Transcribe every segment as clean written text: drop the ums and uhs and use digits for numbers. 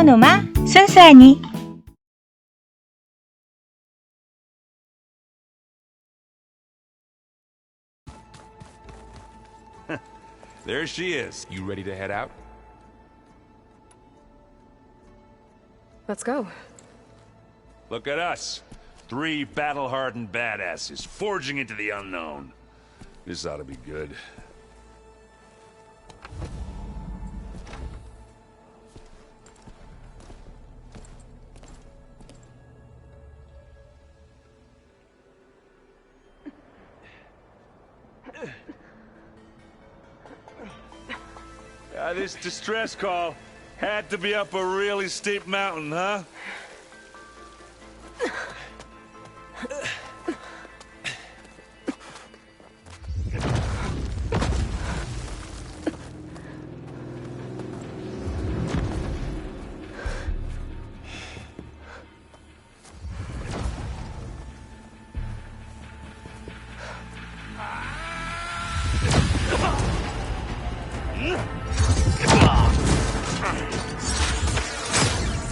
샤오노마 순수하니. There she is. You ready to head out? Let's go. Look at us. 3 battle-hardened badasses forging into the unknown. This ought to be good. This distress call had to be up a really steep mountain, huh?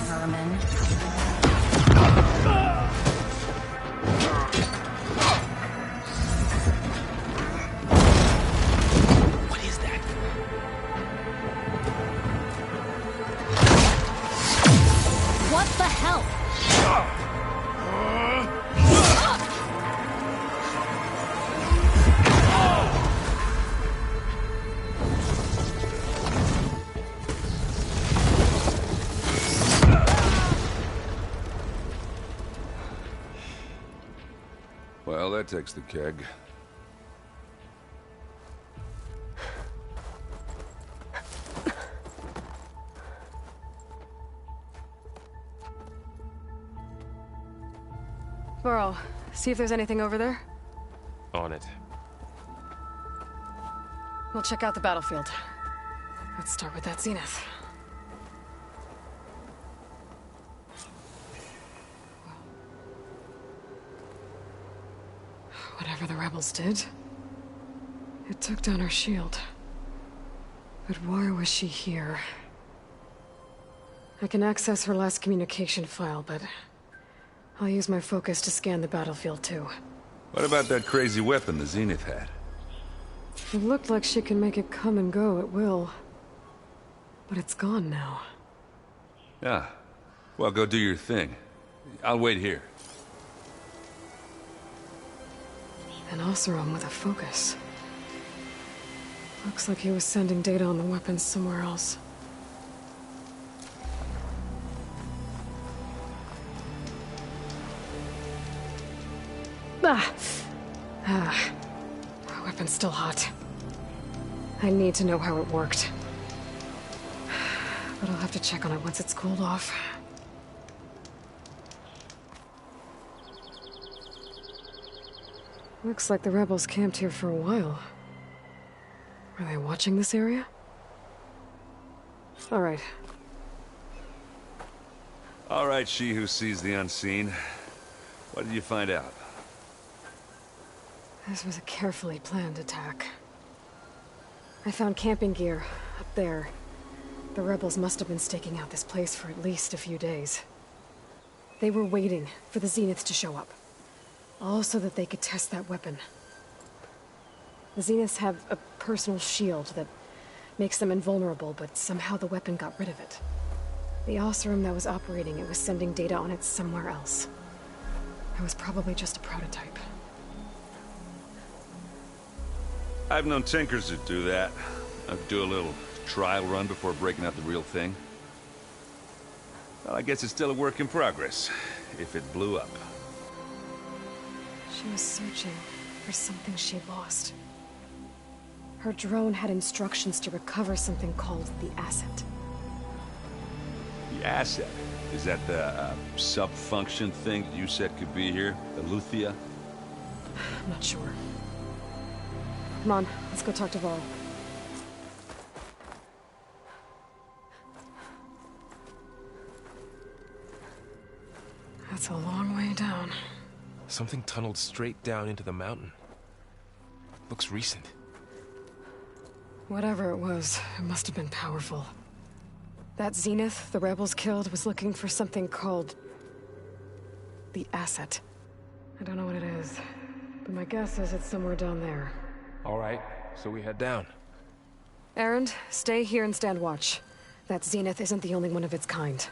Vermin. What is that? What the hell? Well, that takes the keg. Burrow, see if there's anything over there. On it. We'll check out the battlefield. Let's start with that zenith. Whatever the rebels did, it took down our shield. But why was she here? I can access her last communication file, but I'll use my focus to scan the battlefield too. What about that crazy weapon the Zenith had? It looked like she can make it come and go at will. But it's gone now. Yeah. Well, go do your thing. I'll wait here. An Oseram with a focus. Looks like he was sending data on the weapons somewhere else. Our weapon's still hot. I need to know how it worked. But I'll have to check on it once it's cooled off. Looks like the rebels camped here for a while. Are they watching this area? All right. All right, she who sees the unseen. What did you find out? This was a carefully planned attack. I found camping gear up there. The rebels must have been staking out this place for at least a few days. They were waiting for the Zeniths to show up. All so that they could test that weapon. The Zeniths have a personal shield that makes them invulnerable, but somehow the weapon got rid of it. The Oseram that was operating it was sending data on it somewhere else. It was probably just a prototype. I've known tinkers who do that. I'd do a little trial run before breaking out the real thing. Well, I guess it's still a work in progress, if it blew up. She was searching for something she lost. Her drone had instructions to recover something called the asset. The asset? Is that the sub-function thing that you said could be here? The Luthia? I'm not sure. Come on, let's go talk to Varl. That's a long way down. Something tunneled straight down into the mountain. Looks recent. Whatever it was, it must have been powerful. That Zenith the rebels killed was looking for something called the asset. I don't know what it is, but my guess is it's somewhere down there. All right, so we head down. Erend, stay here and stand watch. That Zenith isn't the only one of its kind.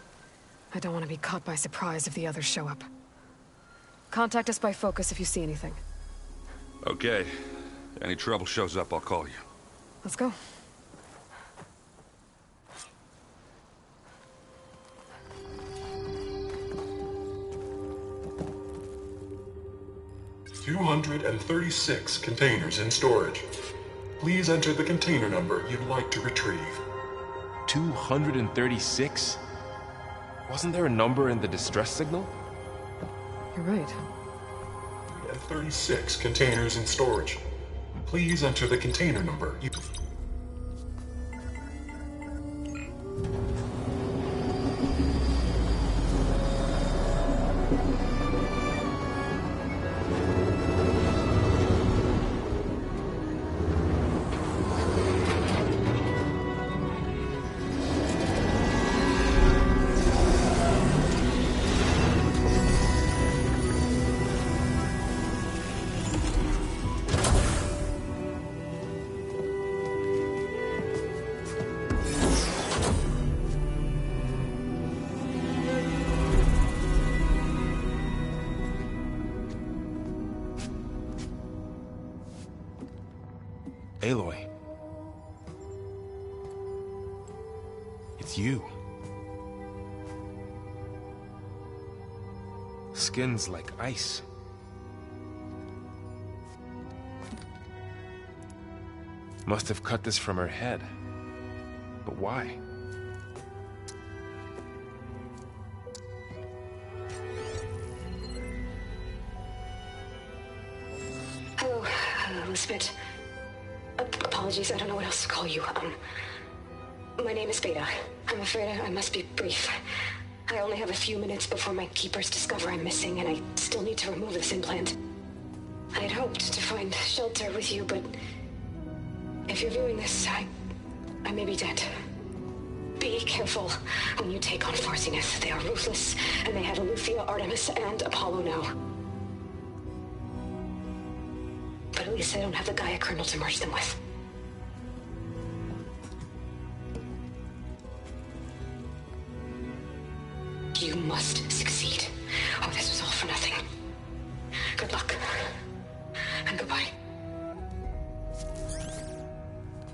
I don't want to be caught by surprise if the others show up. Contact us by focus if you see anything. Okay. Any trouble shows up, I'll call you. Let's go. $236 containers in storage. Please enter the container number you'd like to retrieve. 236? Wasn't there a number in the distress signal? You're right. 36 containers in storage. Please enter the container number you... Aloy. It's you. Skin's like ice. Must have cut this from her head. But why? Hello, Elizabeth. Apologies, I don't know what else to call you. My name is Beta. I'm afraid I must be brief. I only have a few minutes before my keepers discover I'm missing, and I still need to remove this implant. I had hoped to find shelter with you, but if you're viewing this, I may be dead. Be careful when you take on Farsineth. They are ruthless, and they have Eleuthia, Artemis, and Apollo now. But at least I don't have the Gaia kernel to merge them with. You must succeed, or this was all for nothing. Good luck. And goodbye.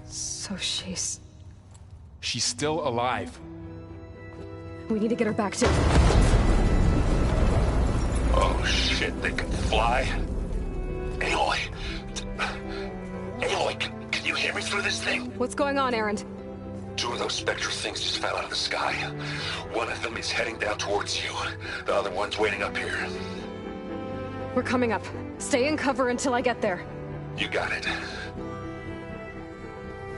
So she's... She's still alive. We need to get her back to... Oh shit, they can fly? Aloy! Aloy, can you hear me through this thing? What's going on, Erend? Two of those spectral things just fell out of the sky. One of them is heading down towards you. The other one's waiting up here. We're coming up. Stay in cover until I get there. You got it.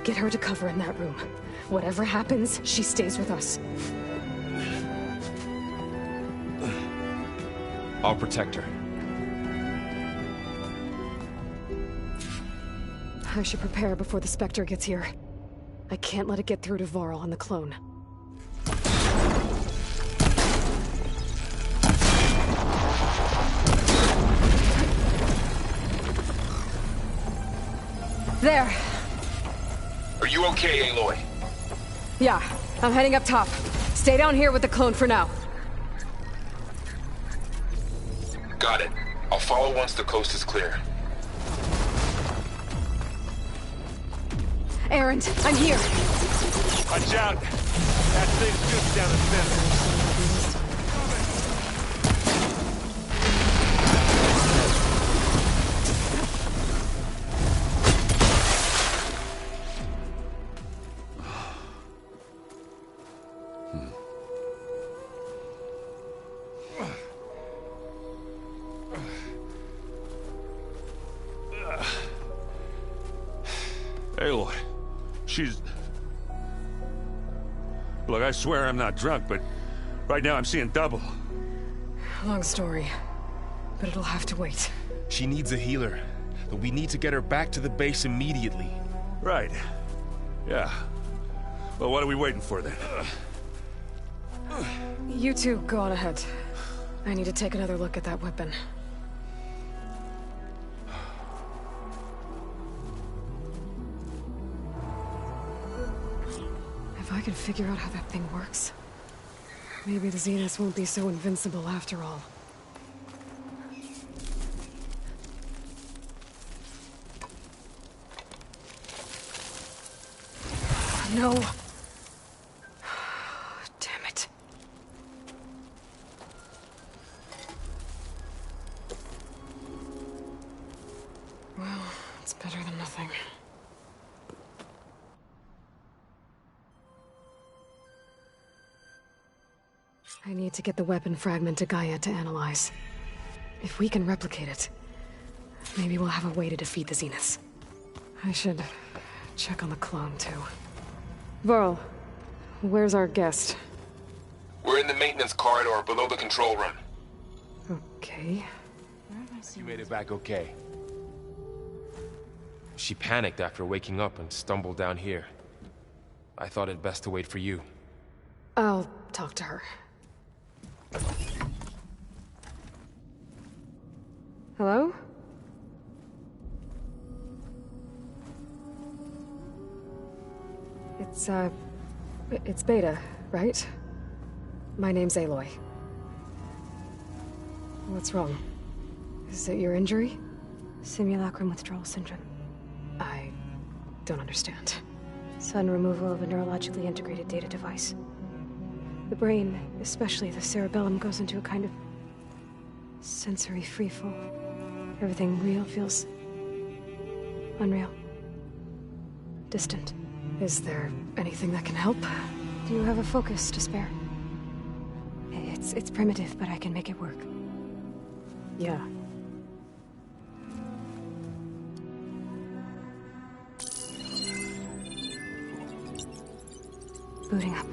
Get her to cover in that room. Whatever happens, she stays with us. I'll protect her. I should prepare before the Spectre gets here. I can't let it get through to Varl and the clone. There. Are you okay, Aloy? Yeah, I'm heading up top. Stay down here with the clone for now. Got it. I'll follow once the coast is clear. Erend, I'm here. Watch out! That thing's just down the center. Aloy, she's... Look, I swear I'm not drunk, but right now I'm seeing double. Long story, but it'll have to wait. She needs a healer, but we need to get her back to the base immediately. Right. Yeah. Well, what are we waiting for then? You two, go on ahead. I need to take another look at that weapon. If I can figure out how that thing works, maybe the Zeniths won't be so invincible after all. No. Damn it. Well, it's better than nothing. I need to get the weapon fragment to Gaia to analyze. If we can replicate it, maybe we'll have a way to defeat the Zeniths. I should check on the clone, too. Varl, where's our guest? We're in the maintenance corridor below the control room. Okay. You made it back okay. She panicked after waking up and stumbled down here. I thought it best to wait for you. I'll talk to her. Hello? It's Beta, right? My name's Aloy. What's wrong? Is it your injury? Simulacrum withdrawal syndrome. I don't understand. Sudden removal of a neurologically integrated data device. The brain, especially the cerebellum, goes into a kind of sensory freefall. Everything real feels unreal. Distant. Is there anything that can help? Do you have a focus to spare? It's primitive, but I can make it work. Yeah. Booting up.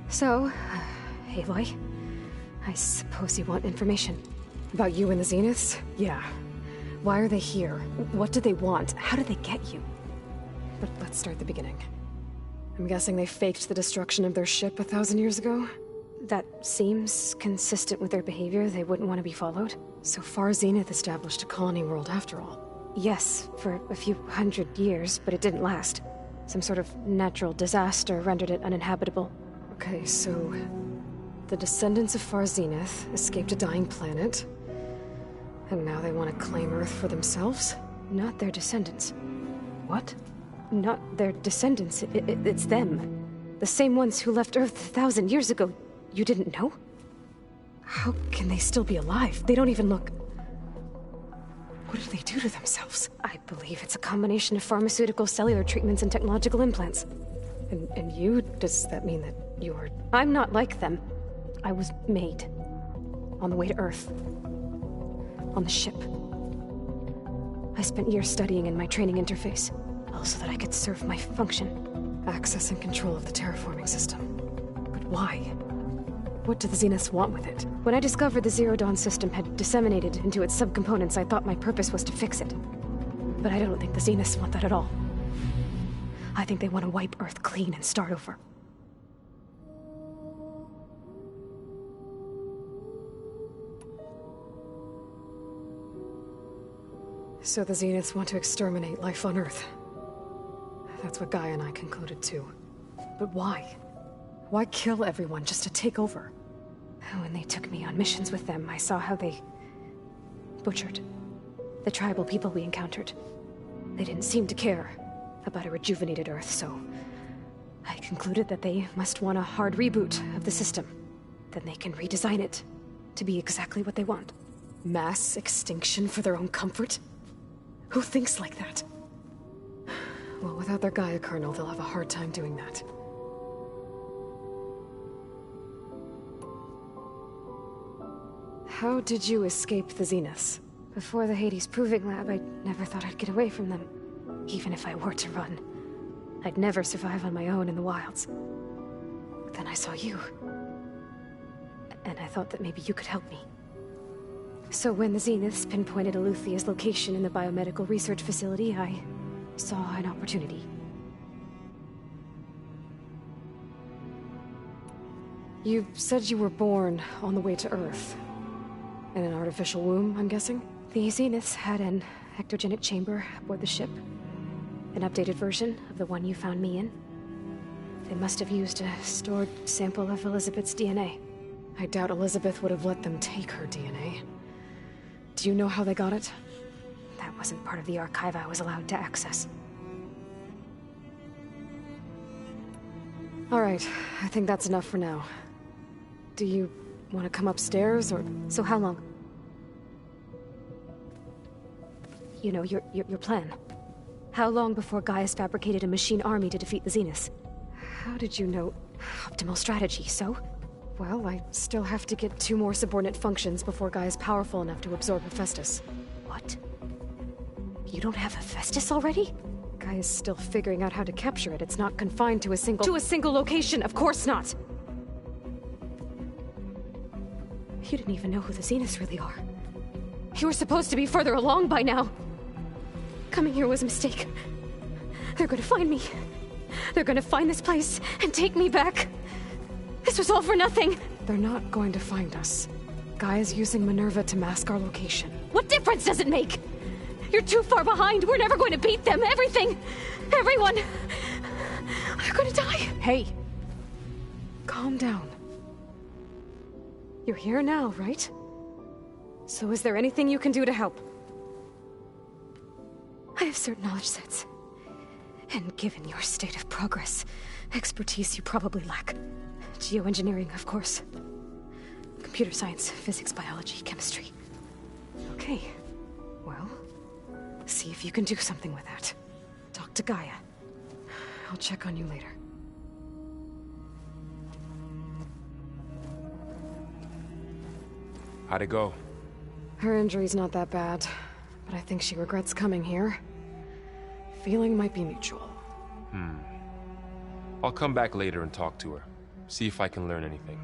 So, Aloy, I suppose you want information. About you and the Zeniths? Yeah. Why are they here? What do they want? How did they get you? But let's start at the beginning. I'm guessing they faked the destruction of their ship 1,000 years ago? That seems consistent with their behavior. They wouldn't want to be followed. So far, Zenith established a colony world after all. Yes, for a few hundred years, but it didn't last. Some sort of natural disaster rendered it uninhabitable. Okay, so the descendants of Far Zenith escaped a dying planet, and now they want to claim Earth for themselves? Not their descendants. What? Not their descendants. It's them. The same ones who left Earth 1,000 years ago. You didn't know? How can they still be alive? They don't even look... What did they do to themselves? I believe it's a combination of pharmaceutical, cellular treatments, and technological implants. And you? Does that mean that you're... I'm not like them. I was made. On the way to Earth. On the ship. I spent years studying in my training interface, all so that I could serve my function. Access and control of the terraforming system. But why? What do the Zeniths want with it? When I discovered the Zero Dawn system had disseminated into its subcomponents, I thought my purpose was to fix it. But I don't think the Zeniths want that at all. I think they want to wipe Earth clean and start over. So the Zeniths want to exterminate life on Earth. That's what Gaia and I concluded too. But why? Why kill everyone just to take over? When they took me on missions with them, I saw how they butchered the tribal people we encountered. They didn't seem to care about a rejuvenated Earth, so I concluded that they must want a hard reboot of the system. Then they can redesign it to be exactly what they want. Mass extinction for their own comfort? Who thinks like that? Well, without their Gaia kernel, they'll have a hard time doing that. How did you escape the Zeniths? Before the Hades Proving Lab, I never thought I'd get away from them. Even if I were to run, I'd never survive on my own in the wilds. Then I saw you. And I thought that maybe you could help me. So when the Zeniths pinpointed Aluthia's location in the biomedical research facility, I saw an opportunity. You said you were born on the way to Earth. In an artificial womb, I'm guessing? The Zeniths had an ectogenic chamber aboard the ship. An updated version of the one you found me in. They must have used a stored sample of Elizabeth's DNA. I doubt Elizabeth would have let them take her DNA. Do you know how they got it? That wasn't part of the archive I was allowed to access. All right, I think that's enough for now. Do you want to come upstairs, or...? So how long? You know, your plan. How long before Gaius fabricated a machine army to defeat the Zeniths? How did you know? Optimal strategy, so? Well, I still have to get 2 more subordinate functions before Guy is powerful enough to absorb Hephaestus. What? You don't have Hephaestus already? Guy is still figuring out how to capture it. It's not confined to a single... To a single location! Of course not! You didn't even know who the Zeniths really are. You were supposed to be further along by now! Coming here was a mistake. They're gonna find me. They're gonna find this place and take me back. This was all for nothing! They're not going to find us. Guy is using Minerva to mask our location. What difference does it make? You're too far behind. We're never going to beat them. Everything. Everyone. They're gonna die. Hey. Calm down. You're here now, right? So is there anything you can do to help? I have certain knowledge sets. And given your state of progress, expertise you probably lack. Geoengineering, of course. Computer science, physics, biology, chemistry. Okay. Well, see if you can do something with that. Talk to Gaia. I'll check on you later. How'd it go? Her injury's not that bad, but I think she regrets coming here. Feeling might be mutual. I'll come back later and talk to her. See if I can learn anything.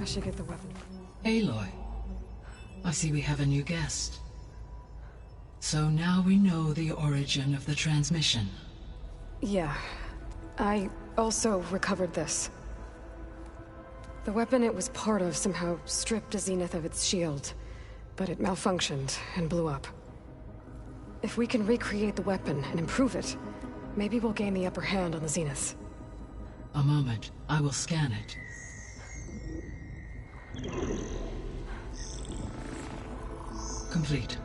I should get the weapon. Aloy, I see we have a new guest. So now we know the origin of the transmission. Yeah. I also recovered this. The weapon it was part of somehow stripped a Zenith of its shield, but it malfunctioned and blew up. If we can recreate the weapon and improve it, maybe we'll gain the upper hand on the Zeniths. A moment. I will scan it. Complete.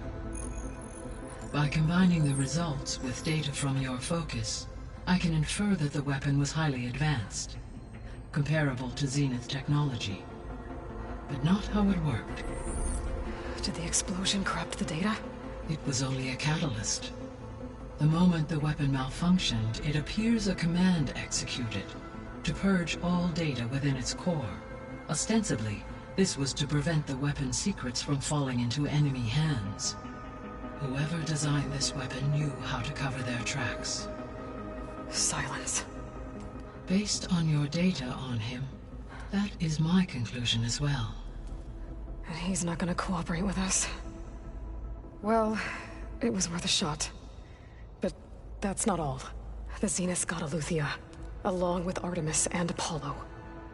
By combining the results with data from your focus, I can infer that the weapon was highly advanced, comparable to Zenith technology, but not how it worked. Did the explosion corrupt the data? It was only a catalyst. The moment the weapon malfunctioned, it appears a command executed to purge all data within its core. Ostensibly, this was to prevent the weapon's secrets from falling into enemy hands. Whoever designed this weapon knew how to cover their tracks. Silence. Based on your data on him, that is my conclusion as well. And he's not gonna cooperate with us. Well, it was worth a shot. But that's not all. The Zeniths got Aluthia, along with Artemis and Apollo.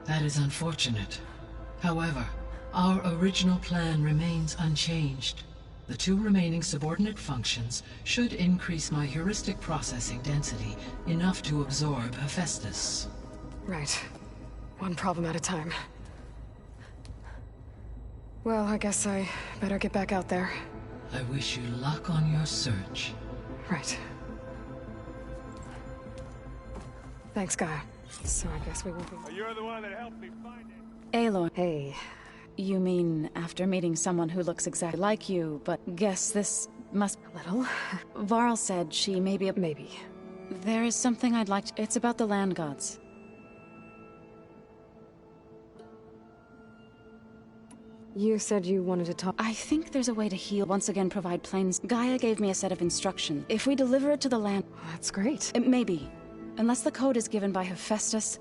That is unfortunate. However, our original plan remains unchanged. The 2 remaining subordinate functions should increase my heuristic processing density enough to absorb Hephaestus. Right. One problem at a time. Well, I guess I better get back out there. I wish you luck on your search. Right. Thanks, Gaia. So I guess we will be... You're the one that helped me find it. Aloy. Hey. You mean after meeting someone who looks exactly like you, but guess this must... A little? Varl said she may be a... Maybe. There is something I'd like to... It's about the land gods. You said you wanted to talk... I think there's a way to heal. Once again, provide planes. Gaia gave me a set of instructions. If we deliver it to the land... That's great. Maybe. Unless the code is given by Hephaestus,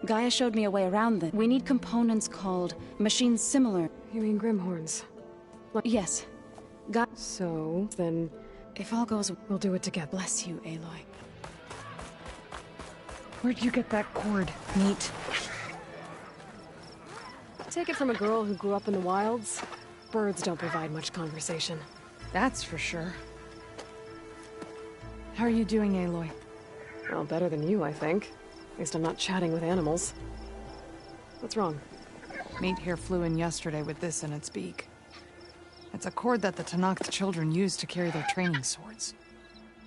Gaia showed me a way around that. We need components called machines similar. You mean Grimhorns? Yes. So, then... If all goes... We'll do it together. Bless you, Aloy. Where'd you get that cord? Neat. Take it from a girl who grew up in the wilds. Birds don't provide much conversation. That's for sure. How are you doing, Aloy? Well, better than you, I think. At least I'm not chatting with animals. What's wrong? Meat here flew in yesterday with this in its beak. It's a cord that the Tenakth children use to carry their training swords.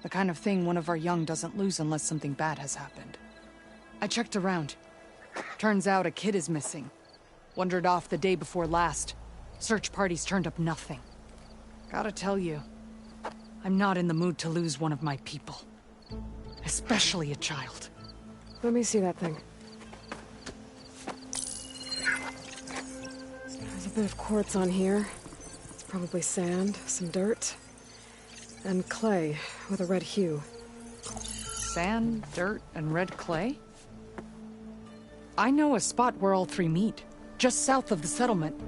The kind of thing one of our young doesn't lose unless something bad has happened. I checked around. Turns out a kid is missing. Wandered off the day before last. Search parties turned up nothing. Gotta tell you, I'm not in the mood to lose one of my people. Especially a child. Let me see that thing. There's a bit of quartz on here. It's probably sand, some dirt, and clay with a red hue. Sand, dirt, and red clay? I know a spot where all three meet, just south of the settlement.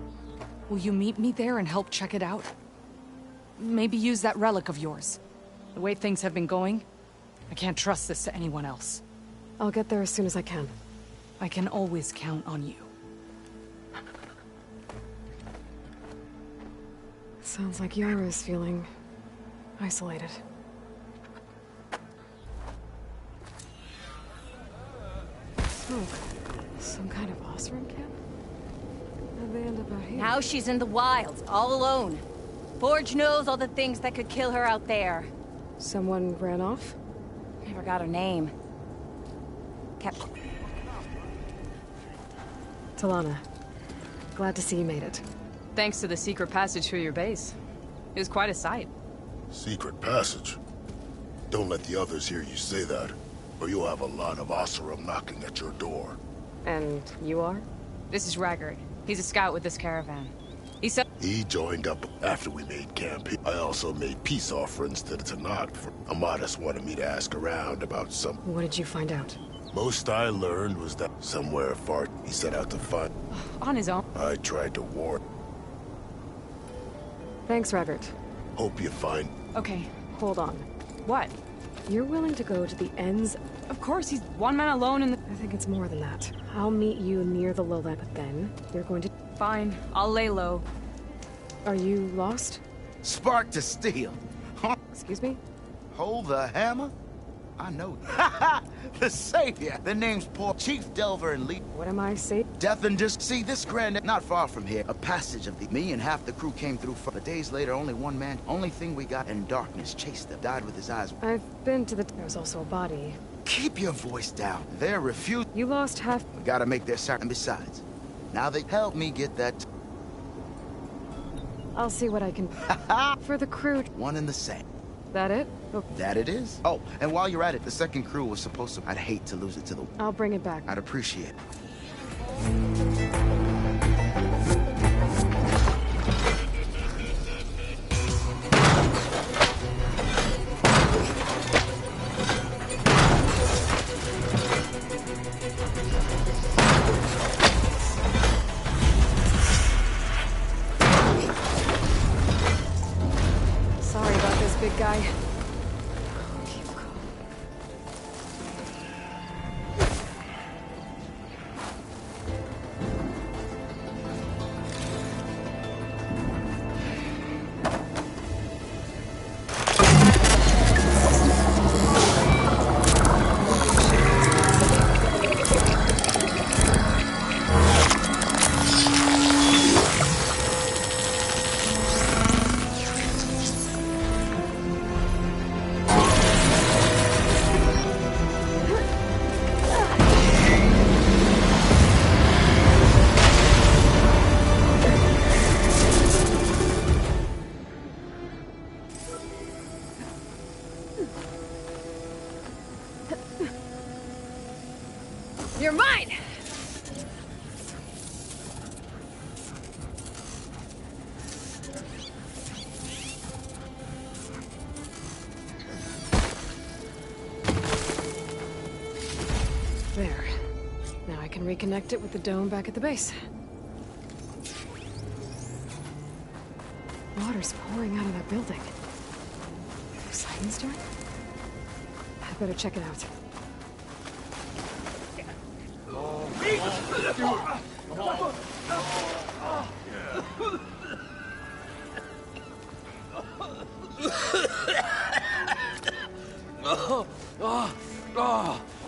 Will you meet me there and help check it out? Maybe use that relic of yours. The way things have been going, I can't trust this to anyone else. I'll get there as soon as I can. I can always count on you. Sounds like Yara's feeling isolated. Smoke. Some kind of Osram camp? How'd they end up out here? Now she's in the wilds, all alone. Forge knows all the things that could kill her out there. Someone ran off? Never got her name. Talana. Glad to see you made it. Thanks to the secret passage through your base. It was quite a sight. Secret passage? Don't let the others hear you say that, or you'll have a lot of Oseram knocking at your door. And you are? This is Raggard. He's a scout with this caravan. He joined up after we made camp. I also made peace offerings to the Tenakth. Amadas wanted me to ask around about some... What did you find out? Most I learned was that somewhere far he set out to find... On his own. I tried to warn... Thanks, Raggard. Hope you find... Okay. Hold on. What? You're willing to go to the ends... Of course, he's one man alone in the... I think it's more than that. I'll meet you near the lowland, but then you're going to... Fine. I'll lay low. Are you lost? Spark to steel. Huh? Excuse me? Hold the hammer? I know. The savior. The name's Paul. Chief Delver and Lee. What am I saying? Death and just see this grand, not far from here. A passage of the... Me and half the crew came through. But days later, only one man. Only thing we got in darkness chased them. Died with his eyes. I've been to the... There was also a body. Keep your voice down. They're refused. You lost half... We gotta make their sacrifice. And besides, now they help me get that... I'll see what I can... For the crew... One and the same. That it? Oh. That it is? Oh, and while you're at it, the second crew was supposed to... I'd hate to lose it to the... I'll bring it back. I'd appreciate it. Sorry about this, big guy. Keep calm. You're mine! can reconnect it with the dome back at the base. Water's pouring out of that building. Poseidon's doing? I better check it out.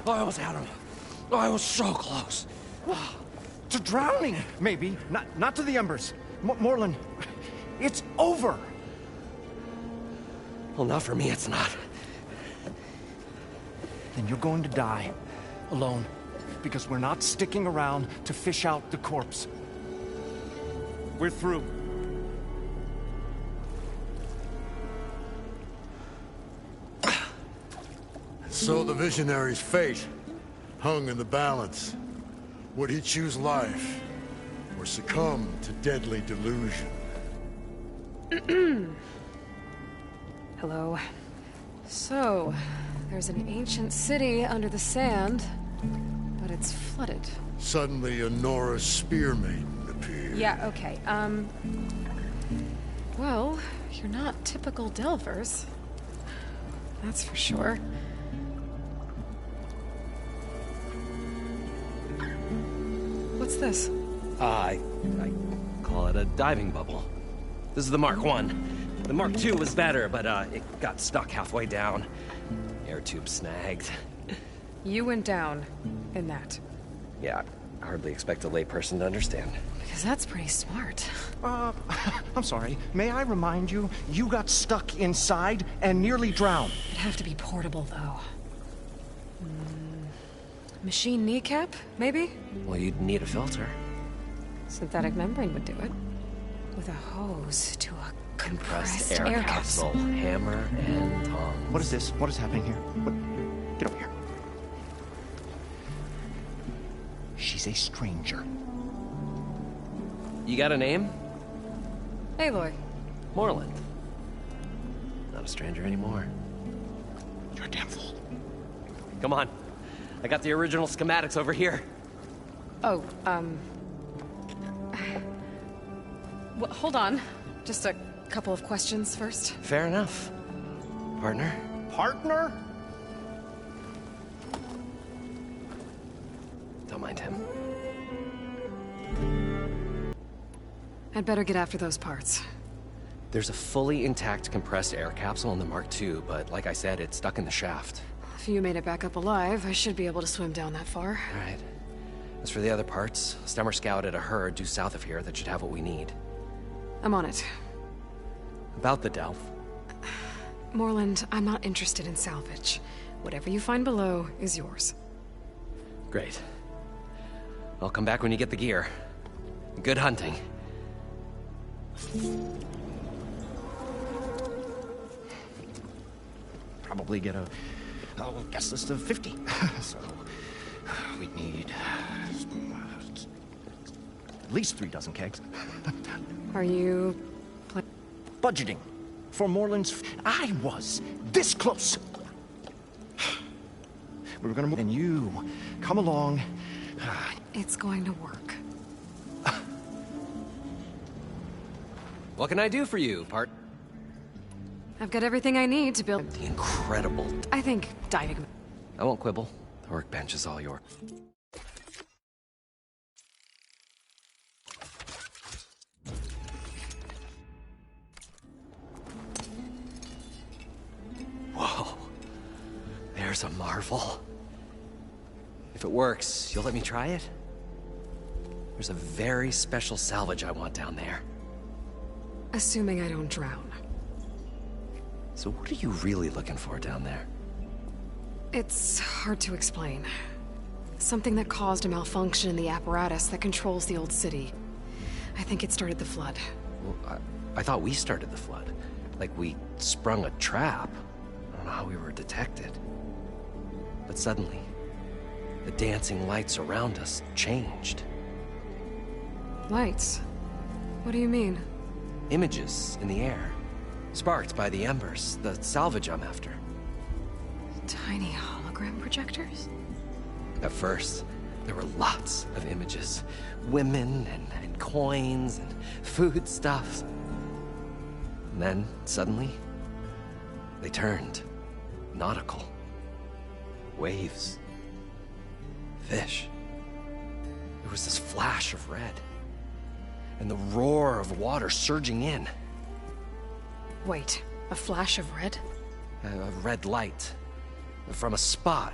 I almost had him. I was so close. To drowning, maybe. Not to the embers. Moreland, it's over. Well, not for me, it's not. Then you're going to die. Alone. Because we're not sticking around to fish out the corpse. We're through. So the visionary's fate hung in the balance. Would he choose life or succumb to deadly delusion? Hello. So, there's an ancient city under the sand, but it's flooded. Suddenly, a Norse spear maiden appeared. Yeah, okay. Well, you're not typical Delvers. That's for sure. What's this? I call it a diving bubble. This is the Mark 1. The Mark 2 was better, but it got stuck halfway down. Air tube snagged. You went down in that. Yeah, I hardly expect a layperson to understand. Because that's pretty smart. I'm sorry. May I remind you, you got stuck inside and nearly drowned. It'd have to be portable, though. Machine kneecap, maybe? Well, you'd need a filter. Synthetic membrane would do it. With a hose to a compressed air capsule. Hammer and tongs. What is this? What is happening here? Get over here. She's a stranger. You got a name? Aloy. Moreland. Not a stranger anymore. You're a damn fool. Come on. I got the original schematics over here. Oh, well, hold on. Just a couple of questions first. Fair enough. Partner? Partner? Don't mind him. I'd better get after those parts. There's a fully intact compressed air capsule in the Mark II, but like I said, it's stuck in the shaft. If you made it back up alive, I should be able to swim down that far. All right. As for the other parts, Stemmer scouted a herd due south of here that should have what we need. I'm on it. About the Delph. Moreland, I'm not interested in salvage. Whatever you find below is yours. Great. I'll come back when you get the gear. Good hunting. Probably get a guest list of 50. So we'd need at least 3 dozen kegs. Are you budgeting for Moreland's? I was this close. We were gonna move, and you come along. It's going to work. What can I do for you, part? I've got everything I need to build the incredible. I think diving. I won't quibble. The workbench is all yours. Whoa. There's a marvel. If it works, you'll let me try it? There's a very special salvage I want down there. Assuming I don't drown. So what are you really looking for down there? It's hard to explain. Something that caused a malfunction in the apparatus that controls the old city. I think it started the flood. Well, I thought we started the flood. Like we sprung a trap. I don't know how we were detected. But suddenly, the dancing lights around us changed. Lights? What do you mean? Images in the air. Sparked by the embers, the salvage I'm after. Tiny hologram projectors? At first. There were lots of images. Women and coins and foodstuffs. And then, suddenly, they turned nautical. Waves. Fish. There was this flash of red. And the roar of water surging in. Wait, a flash of red? A red light. From a spot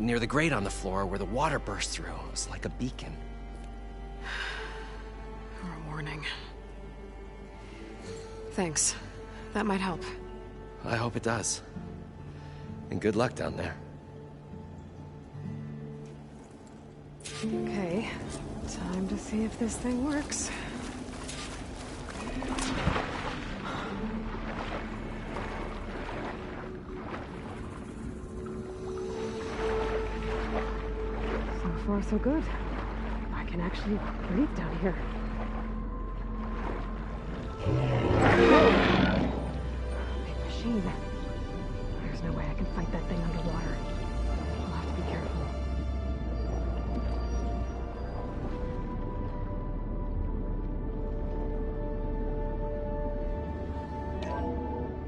near the grate on the floor where the water burst through. It was like a beacon. Or a warning. Thanks. That might help. I hope it does. And good luck down there. Okay. Time to see if this thing works. So far, so good. I can actually breathe down here. Big machine. There's no way I can fight that thing underwater. I'll have to be careful.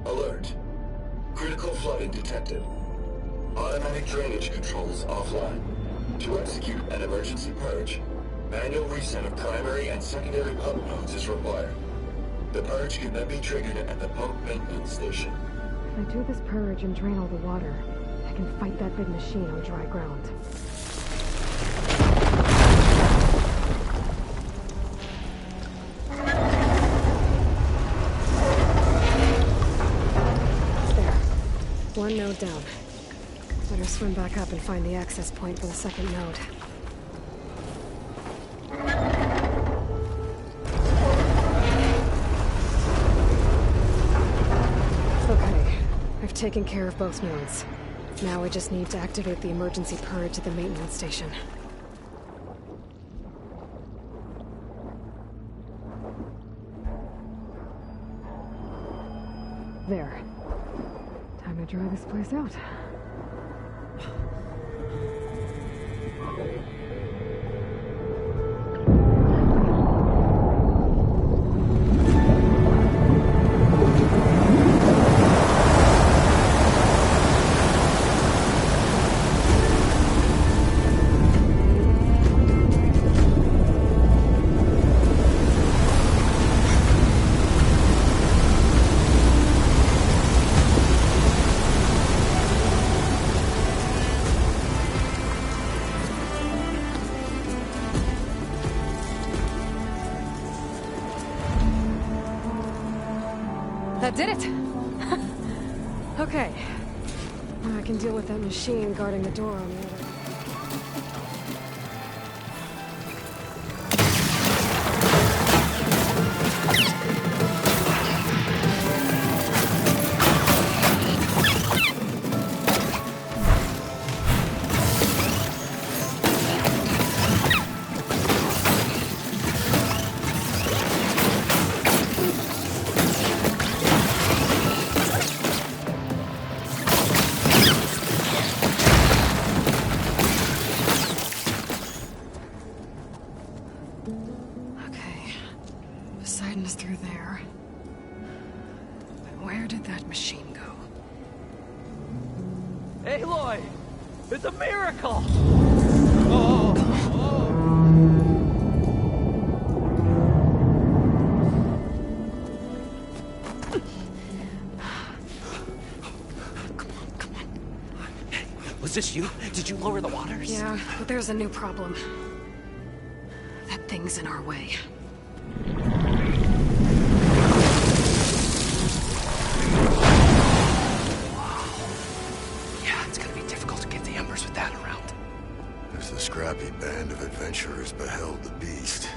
Alert. Critical flooding detected. Automatic drainage controls offline. To execute an emergency purge, manual reset of primary and secondary pump nodes is required. The purge can then be triggered at the pump maintenance station. If I do this purge and drain all the water, I can fight that big machine on dry ground. There. One node down. Better swim back up and find the access point for the second node. Okay, I've taken care of both nodes. Now I just need to activate the emergency purge at the maintenance station. There. Time to dry this place out. That did it! Okay. Now I can deal with that machine guarding the door on the other. Through there. But where did that machine go? Aloy! It's a miracle! Was this you? Did you lower the waters? Yeah, but there's a new problem. That thing's in our way. Scrappy band of adventurers beheld the beast.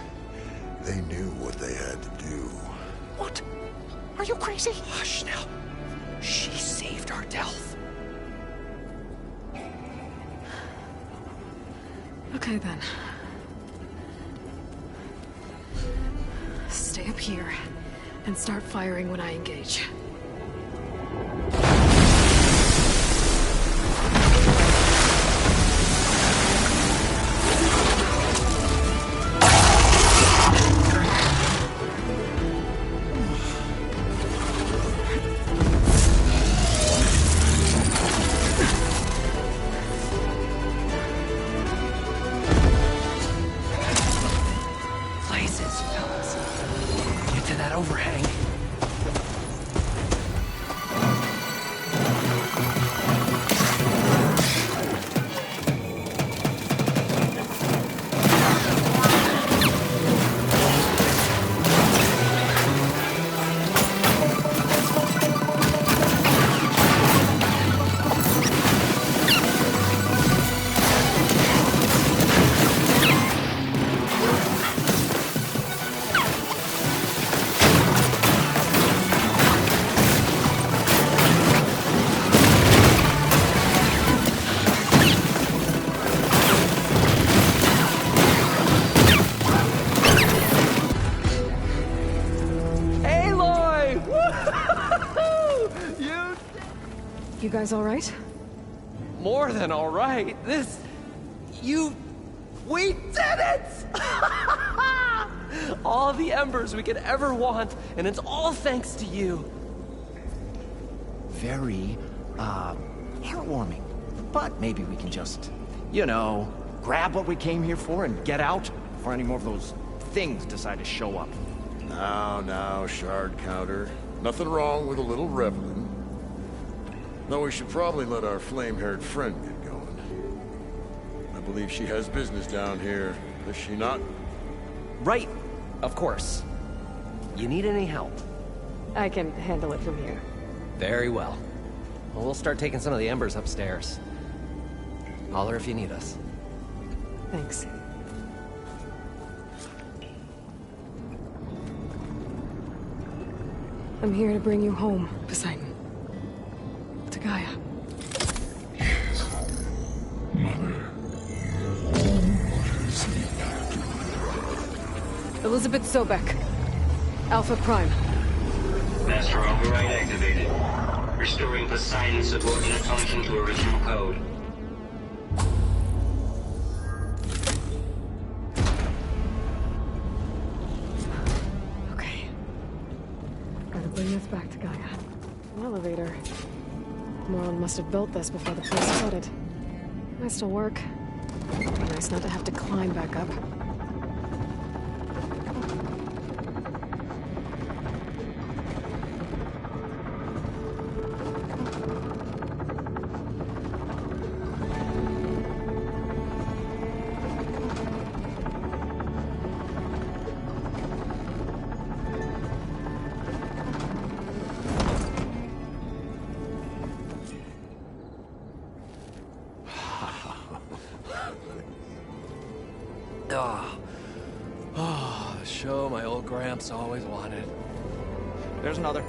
They knew what they had to do. What? Are you crazy? Hush now. She saved our Delph. Okay then. Stay up here and start firing when I engage. guys all right? More than all right. We did it! All the embers we could ever want, and it's all thanks to you. Very, heartwarming. But maybe we can just, you know, grab what we came here for and get out before any more of those things decide to show up. Now, shard counter. Nothing wrong with a little reveling. Though we should probably let our flame-haired friend get going. I believe she has business down here, does she not? Right, of course. You need any help? I can handle it from here. Very well. Well, we'll start taking some of the embers upstairs. Holler if you need us. Thanks. I'm here to bring you home, Poseidon. To Gaia. Mother. Elizabeth Sobek. Alpha Prime. Master override activated. Restoring Poseidon's subordinate function to original code. Okay. Gotta bring this back to Gaia. An elevator. Morlun must have built this before the place flooded. Might still work. Be nice not to have to climb back up. The show my old Gramps always wanted. There's another.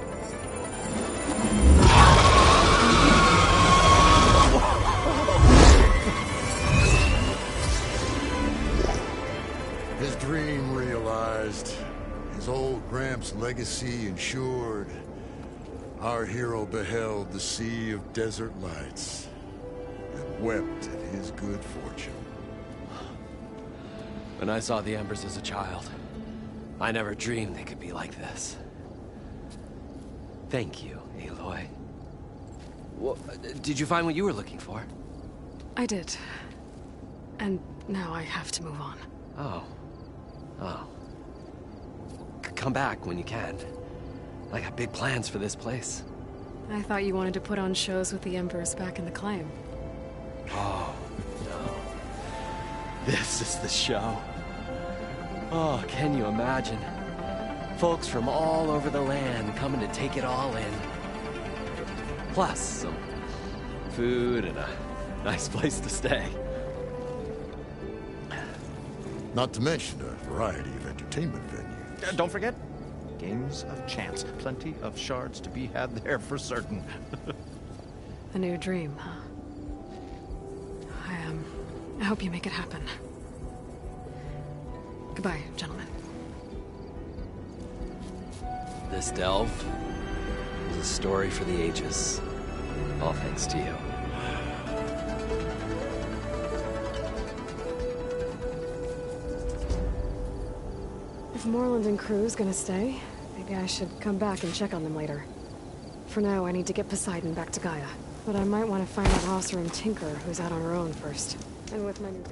His dream realized. His old Gramps' legacy ensured. Our hero beheld the sea of desert lights and wept at his good fortune. When I saw the embers as a child, I never dreamed they could be like this. Thank you, Aloy. Well, did you find what you were looking for? I did. And now I have to move on. Oh. Come back when you can. I got big plans for this place. I thought you wanted to put on shows with the Embers back in the claim. Oh, no. This is the show. Oh, can you imagine? Folks from all over the land coming to take it all in. Plus, some food and a nice place to stay. Not to mention a variety of entertainment venues. Don't forget, games of chance. Plenty of shards to be had there for certain. A new dream, huh? I hope you make it happen. Goodbye, gentlemen. This delve is a story for the ages. All thanks to you. If Morland and crew's gonna stay, maybe I should come back and check on them later. For now, I need to get Poseidon back to Gaia. But I might want to find out Osser and Tinker, who's out on her own first. And with my new...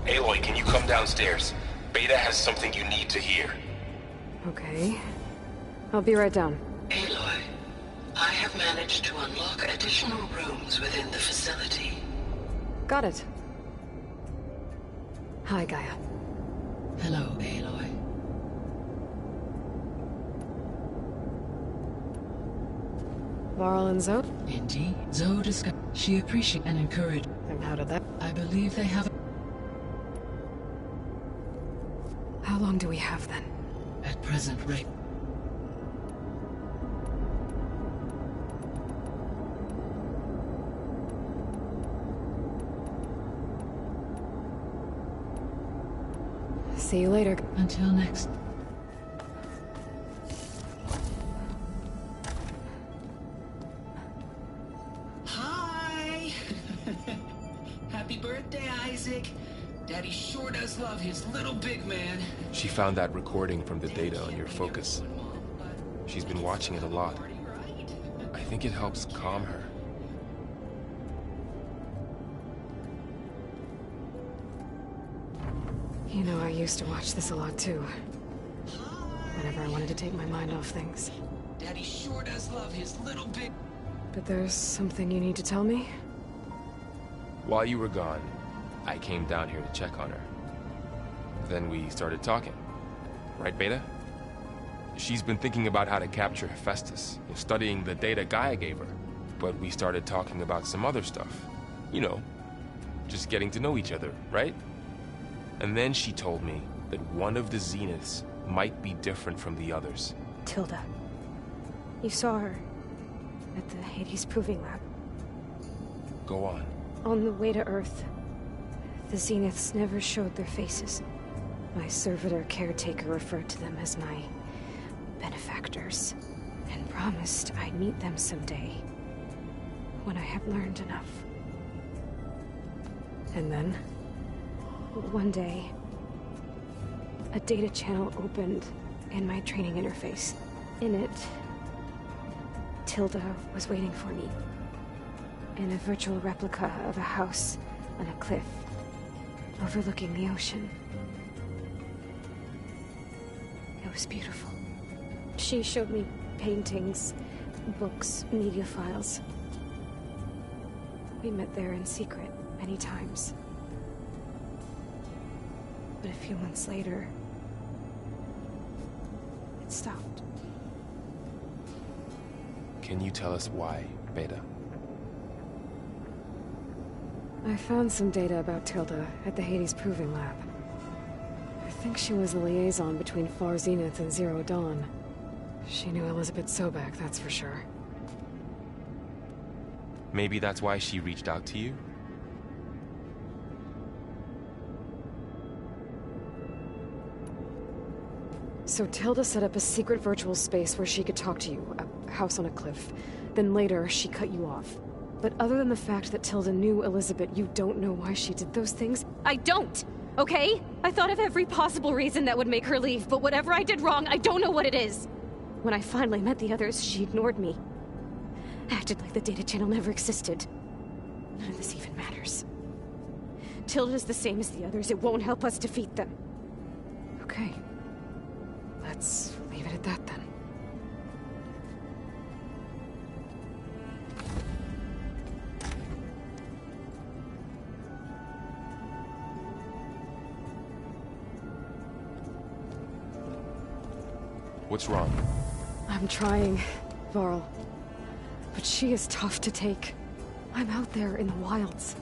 Aloy, can you come downstairs? Beta has something you need to hear. Okay. I'll be right down. Aloy, I have managed to unlock additional rooms within the facility. Got it. Hi, Gaia. Hello, Aloy. Varl and Zoe? Indeed. Zoe discovered she appreciates and encouraged. And how did that? I believe they have... How long do we have, then? At present rate. See you later. Until next. Hi! Happy birthday, Isaac. Daddy sure does love his little big man. She found that recording from the data on your focus. She's been watching it a lot. I think it helps calm her. You know, I used to watch this a lot too. Whenever I wanted to take my mind off things. Daddy sure does love his little big... But there's something you need to tell me? While you were gone, I came down here to check on her. Then we started talking. Right, Beta? She's been thinking about how to capture Hephaestus, studying the data Gaia gave her. But we started talking about some other stuff. You know, just getting to know each other, right? And then she told me that one of the Zeniths might be different from the others. Tilda. You saw her at the Hades Proving Lab. Go on. On the way to Earth, the Zeniths never showed their faces. My servitor caretaker referred to them as my benefactors, and promised I'd meet them someday, when I had learned enough. And then? One day, a data channel opened in my training interface. In it, Tilda was waiting for me. In a virtual replica of a house on a cliff, overlooking the ocean. It was beautiful. She showed me paintings, books, media files. We met there in secret many times. But a few months later, it stopped. Can you tell us why, Beta? I found some data about Tilda at the Hades Proving Lab. I think she was the liaison between Far Zenith and Zero Dawn. She knew Elizabeth Sobek, that's for sure. Maybe that's why she reached out to you? So Tilda set up a secret virtual space where she could talk to you, a house on a cliff. Then later, she cut you off. But other than the fact that Tilda knew Elizabeth, you don't know why she did those things? I don't! Okay? I thought of every possible reason that would make her leave, but whatever I did wrong, I don't know what it is. When I finally met the others, she ignored me. Acted like the data channel never existed. None of this even matters. Tilda's the same as the others. It won't help us defeat them. Okay. Let's leave it at that then. What's wrong? I'm trying, Varl. But she is tough to take. I'm out there in the wilds,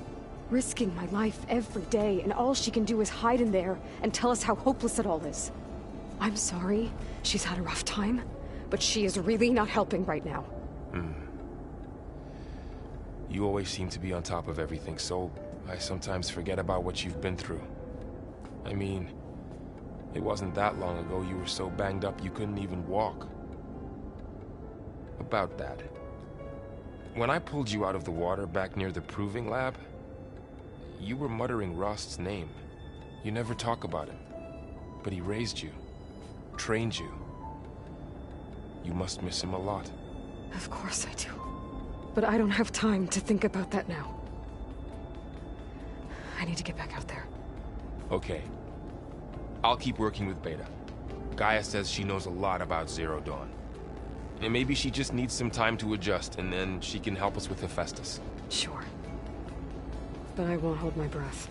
risking my life every day, and all she can do is hide in there and tell us how hopeless it all is. I'm sorry, she's had a rough time, but she is really not helping right now. You always seem to be on top of everything, so I sometimes forget about what you've been through. I mean, it wasn't that long ago you were so banged up you couldn't even walk. About that. When I pulled you out of the water back near the Proving Lab, you were muttering Rost's name. You never talk about him. But he raised you. Trained you. You must miss him a lot. Of course I do. But I don't have time to think about that now. I need to get back out there. Okay. I'll keep working with Beta. Gaia says she knows a lot about Zero Dawn. And maybe she just needs some time to adjust, and then she can help us with Hephaestus. Sure. But I won't hold my breath.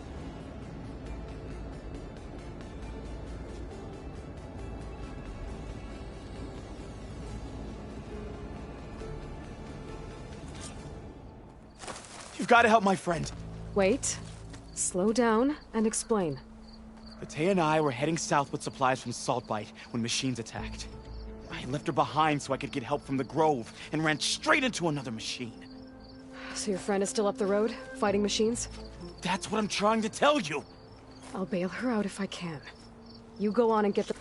You've got to help my friend. Wait. Slow down and explain. Tay and I were heading south with supplies from Saltbite when machines attacked. I left her behind so I could get help from the Grove and ran straight into another machine. So your friend is still up the road, fighting machines? That's what I'm trying to tell you! I'll bail her out if I can. You go on and get the...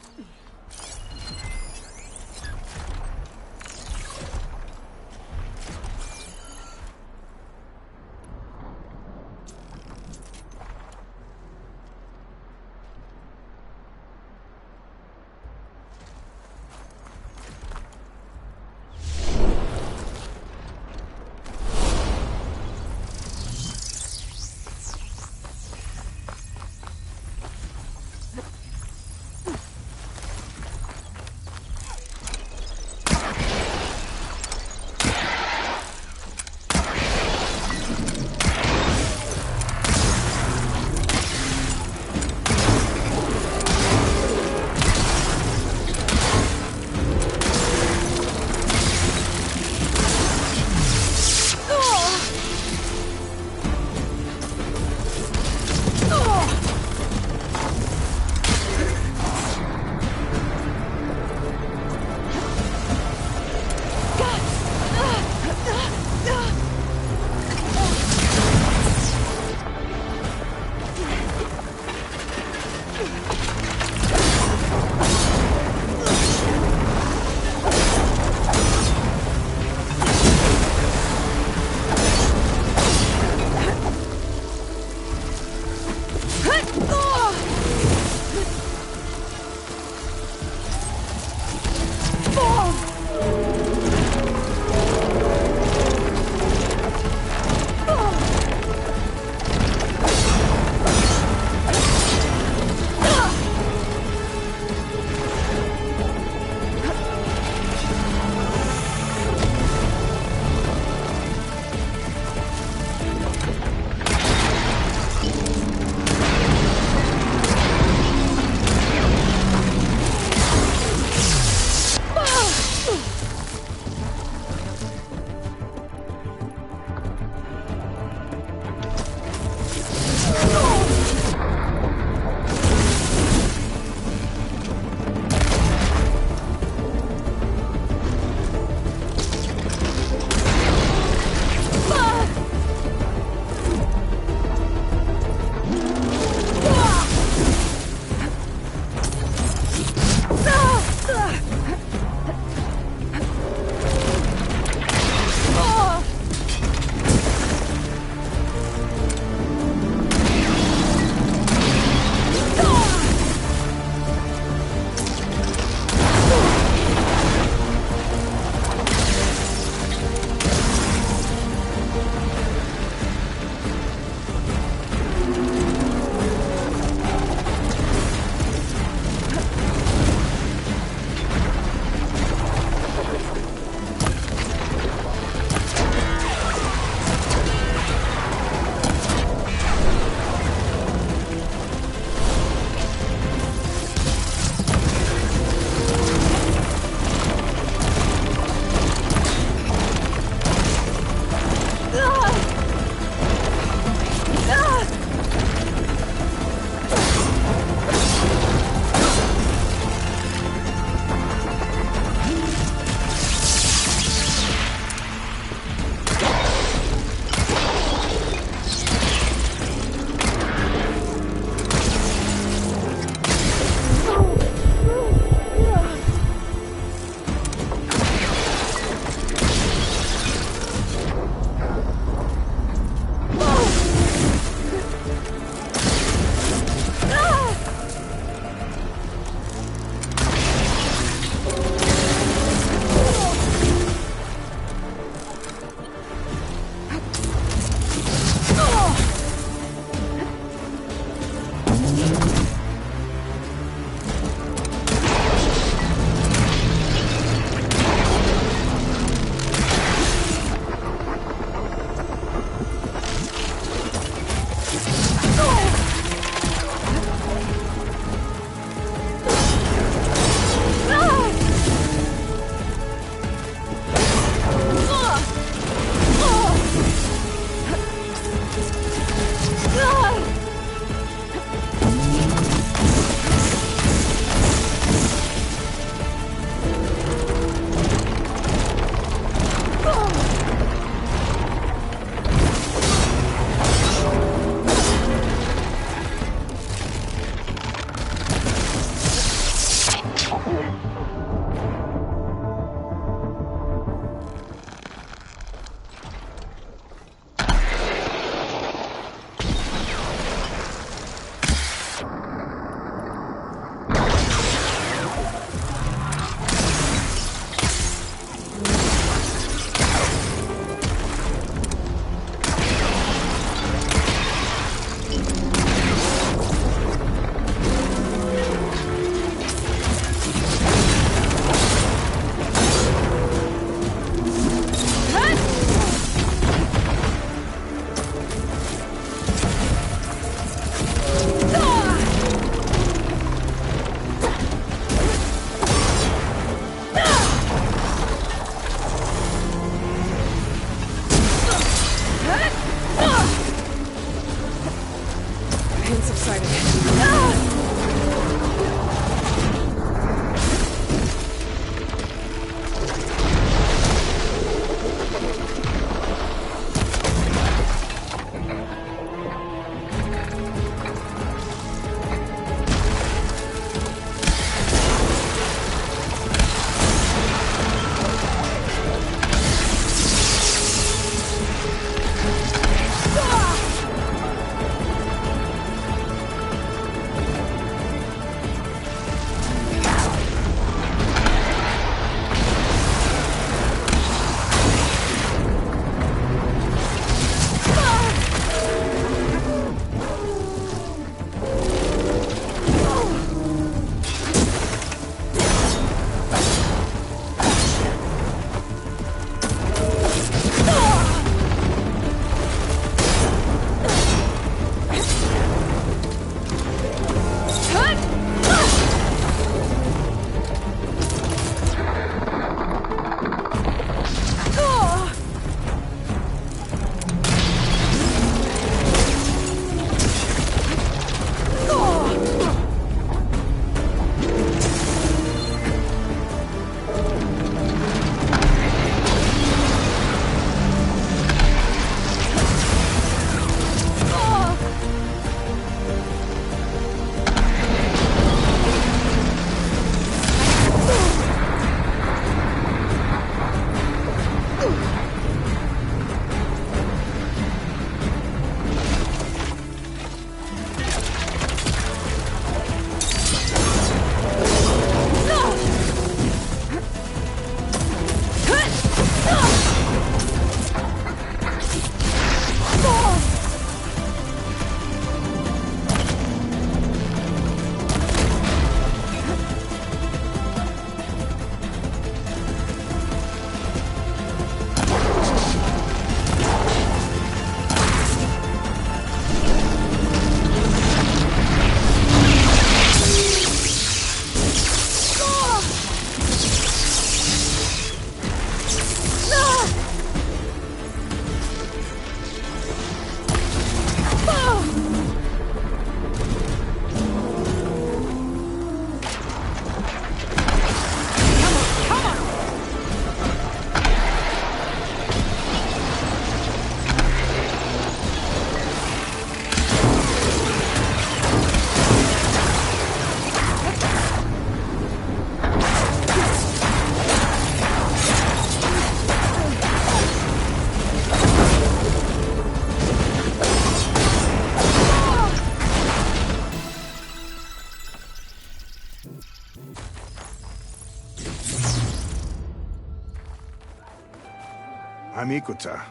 I'm Ikuta.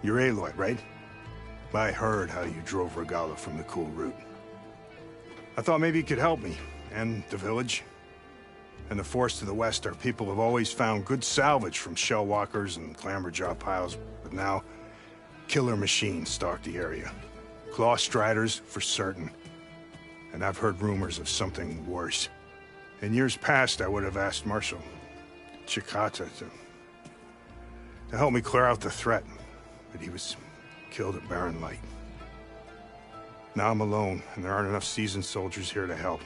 You're Aloy, right? I heard how you drove Regala from the cool route. I thought maybe you could help me, and the village. And the forest to the west, our people have always found good salvage from shell walkers and clamberjaw piles, but now, killer machines stalk the area. Claw striders, for certain. And I've heard rumors of something worse. In years past, I would have asked Marshal Chikata to help me clear out the threat, but he was killed at Barren Light. Now I'm alone, and there aren't enough seasoned soldiers here to help.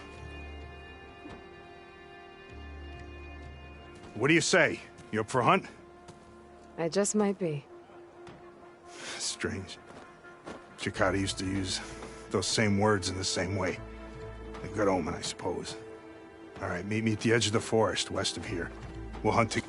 What do you say? You up for a hunt? I just might be. Strange. Chikata used to use those same words in the same way. A good omen, I suppose. All right, meet me at the edge of the forest, west of here. We'll hunt together.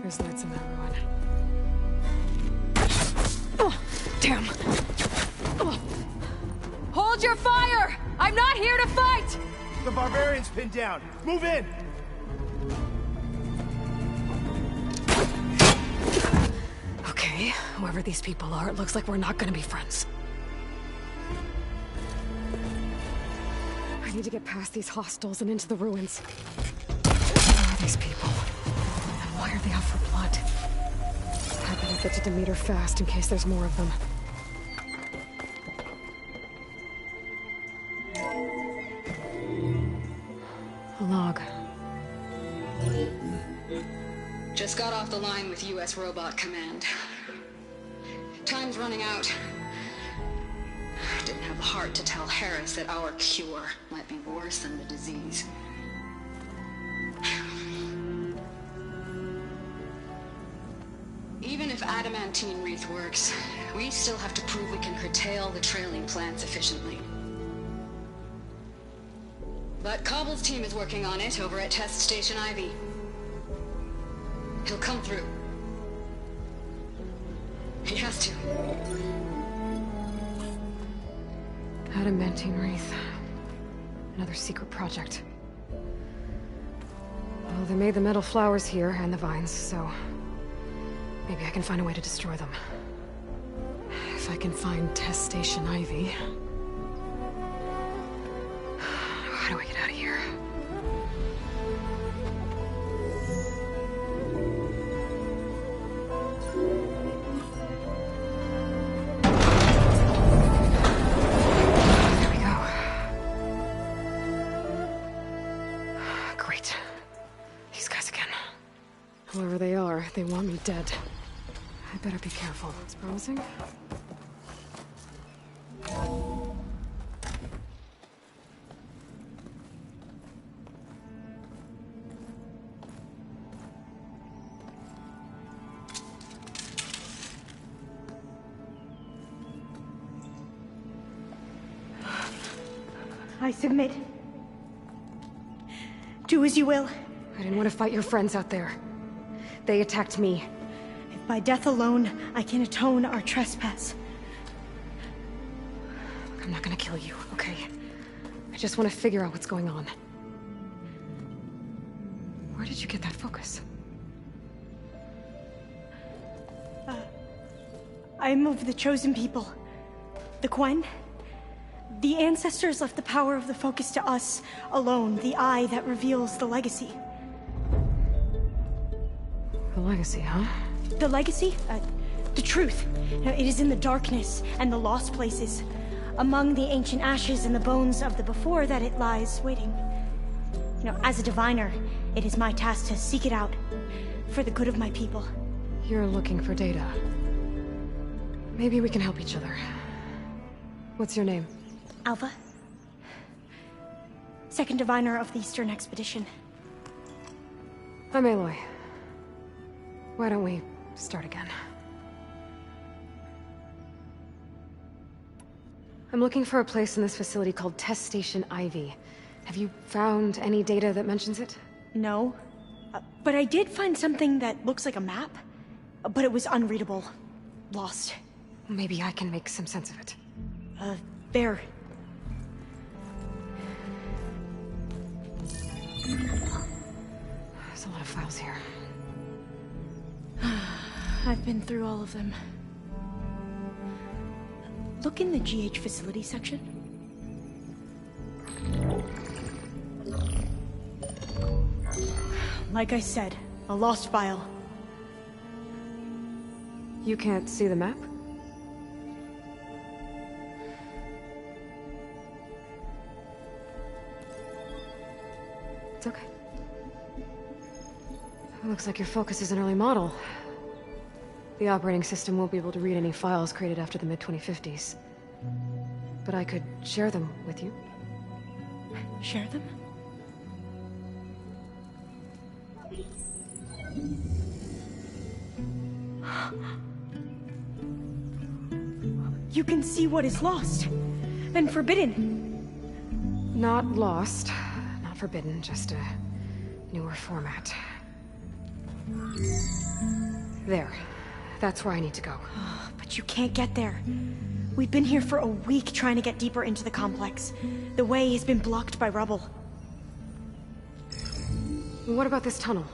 There's lights in that ruin. Oh, damn. Oh. Hold your fire! I'm not here to fight! The barbarian's pinned down. Move in! Okay, whoever these people are, it looks like we're not gonna be friends. I need to get past these hostels and into the ruins. Who are these people? And why are they out for blood? I better get to Demeter fast in case there's more of them. A log. Just got off the line with U.S. Robot Command. Time's running out. Didn't have the heart to tell Harris that our cure might be worse than the disease. Even if adamantine wreath works, we still have to prove we can curtail the trailing plants efficiently. But Cobble's team is working on it over at Test Station Ivy. He'll come through. He has to. Adamantine wreath. Another secret project. Well, they made the metal flowers here and the vines, so maybe I can find a way to destroy them. If I can find Test Station Ivy. How do I get out of here? There we go. Great. These guys again. Whoever they are, they want me dead. I better be careful. It's promising. I submit. Do as you will. I didn't want to fight your friends out there. They attacked me. If by death alone I can atone our trespass. I'm not gonna kill you, okay? I just want to figure out what's going on. Where did you get that focus? I moved the chosen people. The Quen. The ancestors left the power of the focus to us alone, the eye that reveals the legacy. The legacy, huh? The legacy? The truth. It is in the darkness and the lost places, among the ancient ashes and the bones of the before, that it lies waiting. As a diviner, it is my task to seek it out, for the good of my people. You're looking for data. Maybe we can help each other. What's your name? Alva. Second diviner of the Eastern Expedition. I'm Aloy. Why don't we start again? I'm looking for a place in this facility called Test Station Ivy. Have you found any data that mentions it? No. But I did find something that looks like a map. But it was unreadable. Lost. Maybe I can make some sense of it. There. There's a lot of files here. I've been through all of them. Look in the GH facility section. Like I said, a lost file. You can't see the map? It's okay. It looks like your focus is an early model. The operating system won't be able to read any files created after the mid-2050s. But I could share them with you. Share them? You can see what is lost and forbidden. Not lost, not forbidden, just a newer format. There. That's where I need to go. But you can't get there. We've been here for a week trying to get deeper into the complex. The way has been blocked by rubble. What about this tunnel?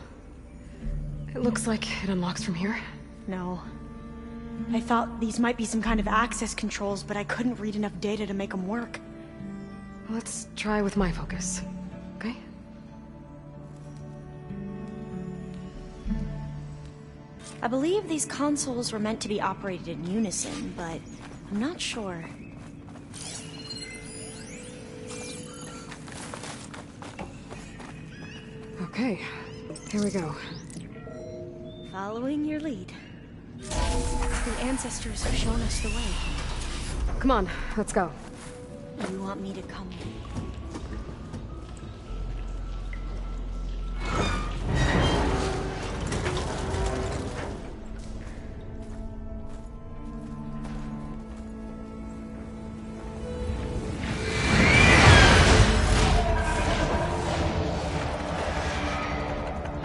It looks like it unlocks from here. No. I thought these might be some kind of access controls, but I couldn't read enough data to make them work. Let's try with my focus, okay? I believe these consoles were meant to be operated in unison, but I'm not sure. Okay, here we go. Following your lead. The ancestors have shown us the way. Come on, let's go. You want me to come?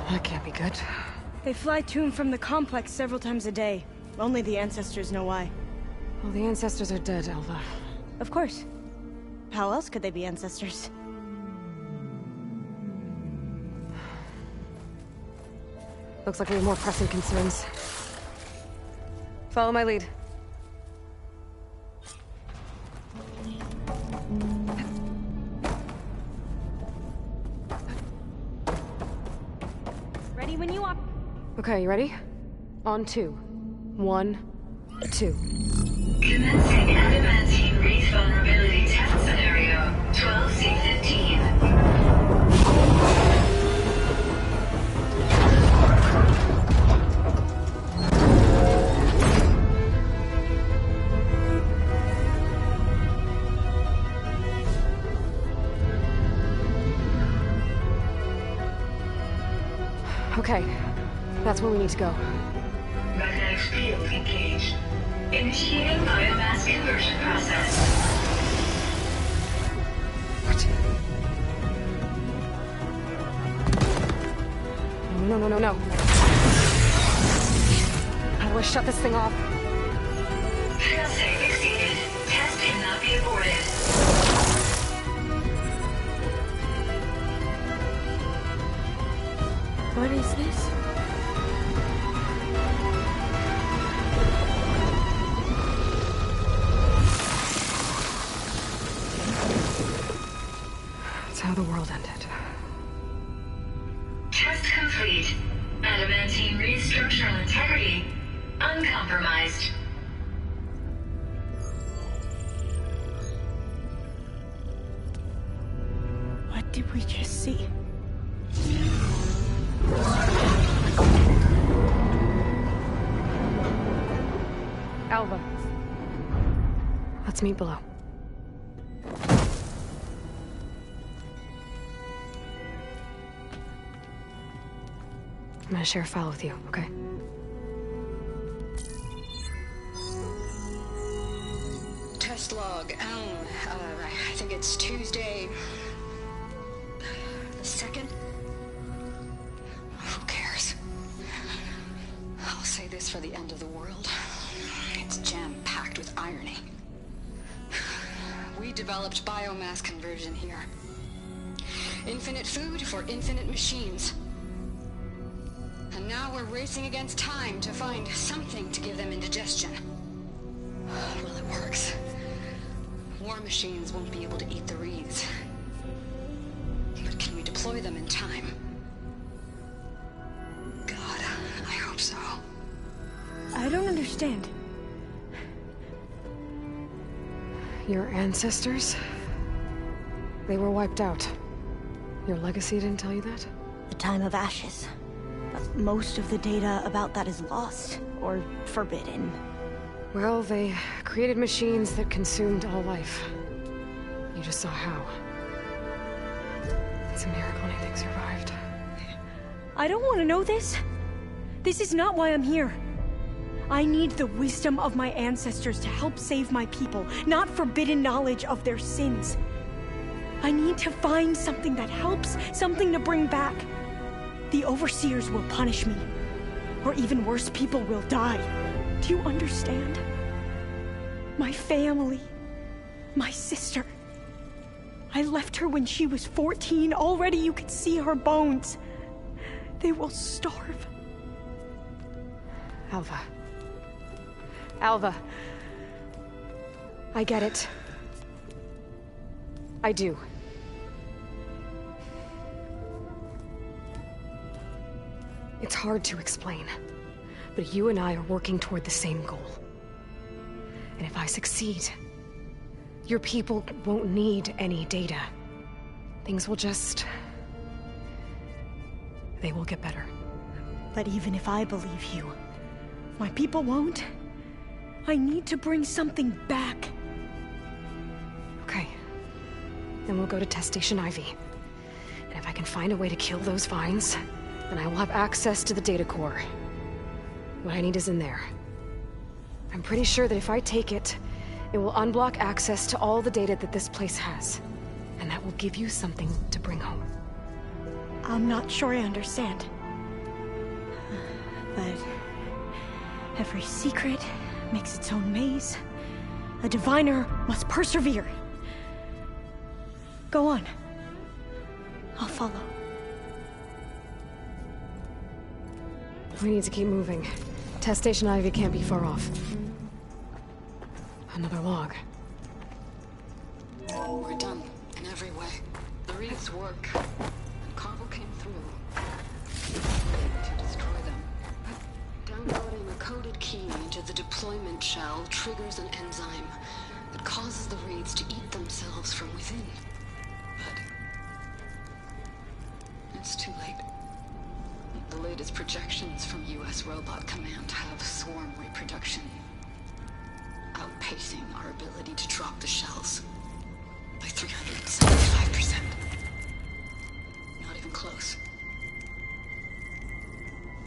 That can't be good. They fly to and from the complex several times a day. Only the ancestors know why. Well, the ancestors are dead, Alva. Of course. How else could they be ancestors? Looks like we have more pressing concerns. Follow my lead. Ready when you are. Okay, you ready? On 2. 1, 2. Commencing adamantium wreath vulnerability test scenario 12C15. Okay, that's where we need to go. Magnetic field engaged. Initiating biomass conversion process. What? No. How do I shut this thing off? Failsafe exceeded. Test cannot be aborted. What is this? It's how the world ended. Test complete. Adamantine wreath structural integrity uncompromised. What did we just see? Alva. Let's meet below. I'm gonna share a file with you, okay? Test log, I think it's Tuesday the 2nd? Who cares? I'll say this for the end of the world. It's jam-packed with irony. We developed biomass conversion here. Infinite food for infinite machines. And now we're racing against time to find something to give them indigestion. Well, it works. War machines won't be able to eat the wreaths. But can we deploy them in time? God, I hope so. I don't understand. Your ancestors? They were wiped out. Your legacy didn't tell you that? The time of ashes. But most of the data about that is lost, or forbidden. Well, they created machines that consumed all life. You just saw how. It's a miracle anything survived. I don't want to know this. This is not why I'm here. I need the wisdom of my ancestors to help save my people, not forbidden knowledge of their sins. I need to find something that helps, something to bring back. The overseers will punish me. Or even worse, people will die. Do you understand? My family. My sister. I left her when she was 14. Already you could see her bones. They will starve. Alva. Alva. I get it. I do. It's hard to explain, but you and I are working toward the same goal. And if I succeed, your people won't need any data. Things will just... they will get better. But even if I believe you, my people won't. I need to bring something back. Okay. Then we'll go to Test Station Ivy. And if I can find a way to kill those vines, then I will have access to the data core. What I need is in there. I'm pretty sure that if I take it, it will unblock access to all the data that this place has. And that will give you something to bring home. I'm not sure I understand. But every secret makes its own maze. A diviner must persevere. Go on. I'll follow. We need to keep moving. Test Station Ivy can't be far off. Another log. We're done, in every way. The wreaths work. And Carvel came through. To destroy them. Downloading a coded key into the deployment shell triggers an enzyme that causes the wreaths to eat themselves from within. But... it's too late. The latest projections from U.S. Robot Command have swarm reproduction, outpacing our ability to drop the shells by 375%. Not even close.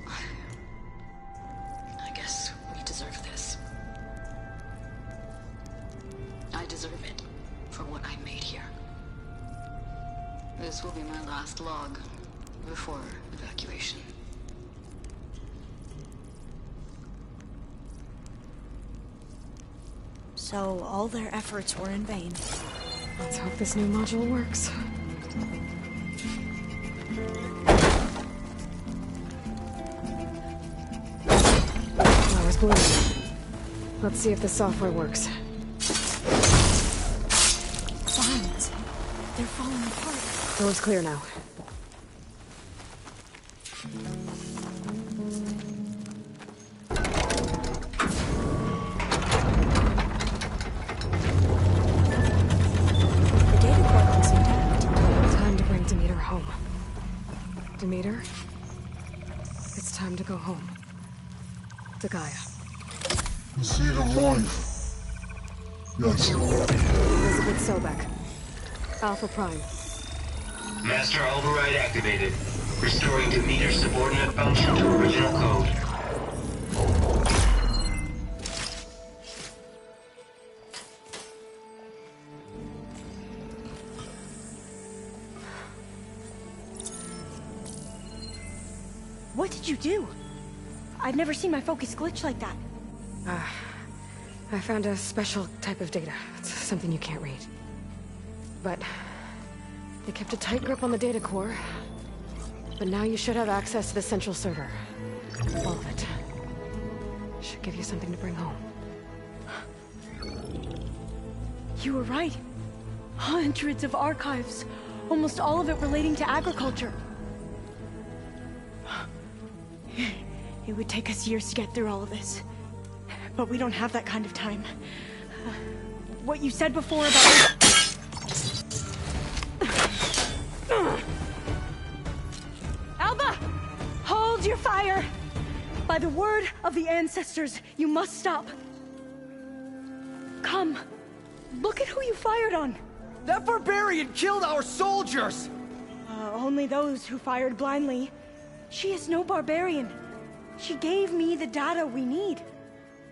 I guess we deserve this. I deserve it for what I made here. This will be my last log before evacuation. So all their efforts were in vain. Let's hope this new module works. Flowers bloom. Let's see if the software works. Vines. They're falling apart. Road's clear now. go home. To Gaia. Elizabeth Sobek. Alpha Prime. Master override activated. Restoring to meter subordinate function to original code. What did you do? I've never seen my focus glitch like that. I found a special type of data. It's something you can't read. But they kept a tight grip on the data core. But now you should have access to the central server. All of it. Should give you something to bring home. You were right. Hundreds of archives. Almost all of it relating to agriculture. It would take us years to get through all of this. But we don't have that kind of time. What you said before about... Alba! Hold your fire! By the word of the ancestors, you must stop. Come. Look at who you fired on. That barbarian killed our soldiers! Only those who fired blindly. She is no barbarian. She gave me the data we need.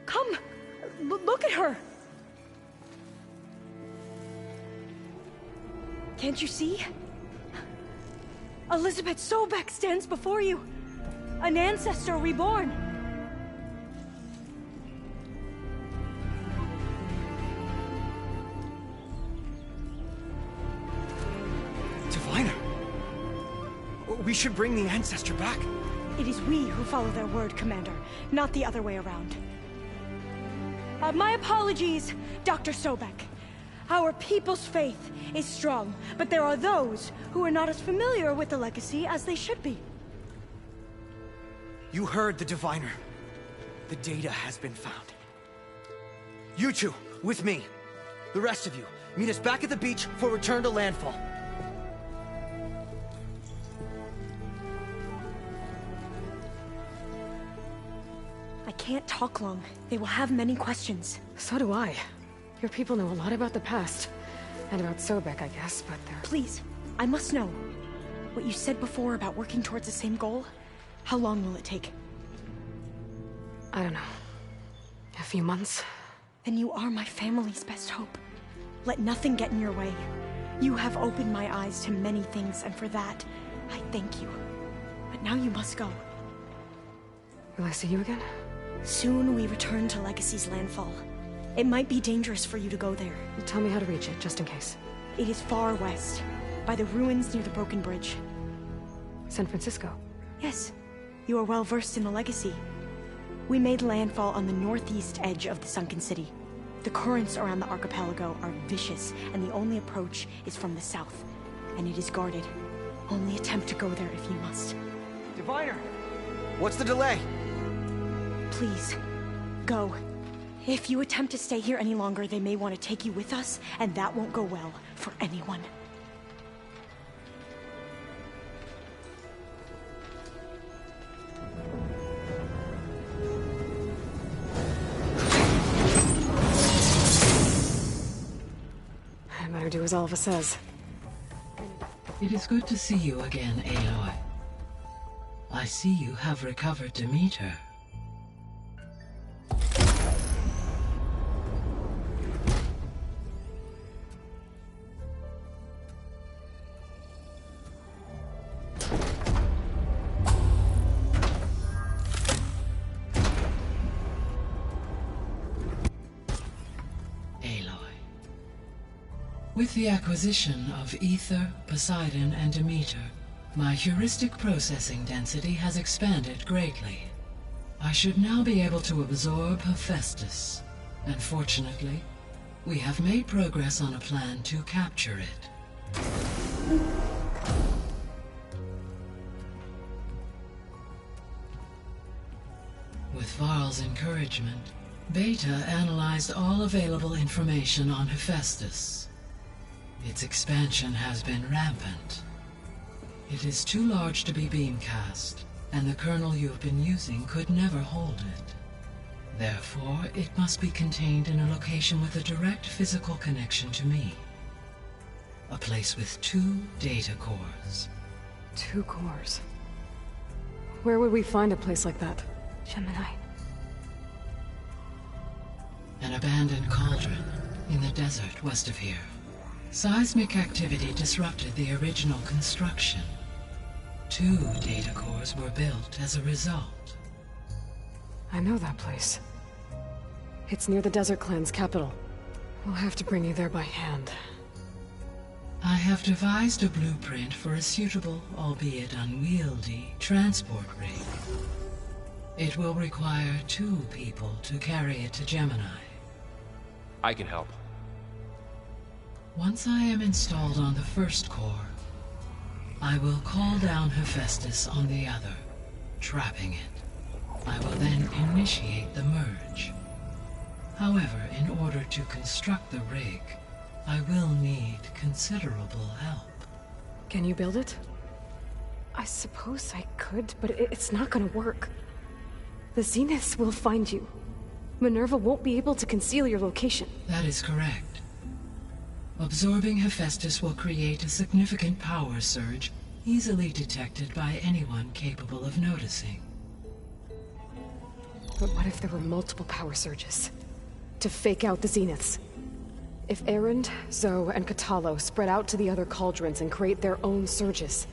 Come, look at her. Can't you see? Elizabeth Sobek stands before you. An ancestor reborn. Diviner. We should bring the ancestor back. It is we who follow their word, Commander, not the other way around. My apologies, Dr. Sobek. Our people's faith is strong, but there are those who are not as familiar with the legacy as they should be. You heard the Diviner. The data has been found. You two, with me. The rest of you, meet us back at the beach for return to landfall. I can't talk long. They will have many questions. So do I. Your people know a lot about the past. And about Sobek, I guess, but they're... Please, I must know. What you said before about working towards the same goal, how long will it take? I don't know. A few months? Then you are my family's best hope. Let nothing get in your way. You have opened my eyes to many things, and for that, I thank you. But now you must go. Will I see you again? Soon we return to Legacy's landfall. It might be dangerous for you to go there. Tell me how to reach it, just in case. It is far west, by the ruins near the broken bridge. San Francisco? Yes. You are well versed in the Legacy. We made landfall on the northeast edge of the sunken city. The currents around the archipelago are vicious, and the only approach is from the south. And it is guarded. Only attempt to go there if you must. Diviner! What's the delay? Please, go. If you attempt to stay here any longer, they may want to take you with us, and that won't go well for anyone. I better do as Alva says. It is good to see you again, Aloy. I see you have recovered Demeter. With the acquisition of Ether, Poseidon, and Demeter, my heuristic processing density has expanded greatly. I should now be able to absorb Hephaestus, and fortunately, we have made progress on a plan to capture it. With Varl's encouragement, Beta analyzed all available information on Hephaestus. Its expansion has been rampant. It is too large to be beamcast, and the kernel you have been using could never hold it. Therefore, it must be contained in a location with a direct physical connection to me. A place with 2 data cores. 2 cores? Where would we find a place like that? Gemini. An abandoned cauldron in the desert west of here. Seismic activity disrupted the original construction. 2 data cores were built as a result. I know that place. It's near the Desert Clan's capital. We'll have to bring you there by hand. I have devised a blueprint for a suitable, albeit unwieldy, transport rig. It will require 2 people to carry it to Gemini. I can help. Once I am installed on the first core, I will call down Hephaestus on the other, trapping it. I will then initiate the merge. However, in order to construct the rig, I will need considerable help. Can you build it? I suppose I could, but it's not gonna work. The Zeniths will find you. Minerva won't be able to conceal your location. That is correct. Absorbing Hephaestus will create a significant power surge, easily detected by anyone capable of noticing. But what if there were multiple power surges? To fake out the Zeniths? If Erend, Zoe, and Katalo spread out to the other cauldrons and create their own surges,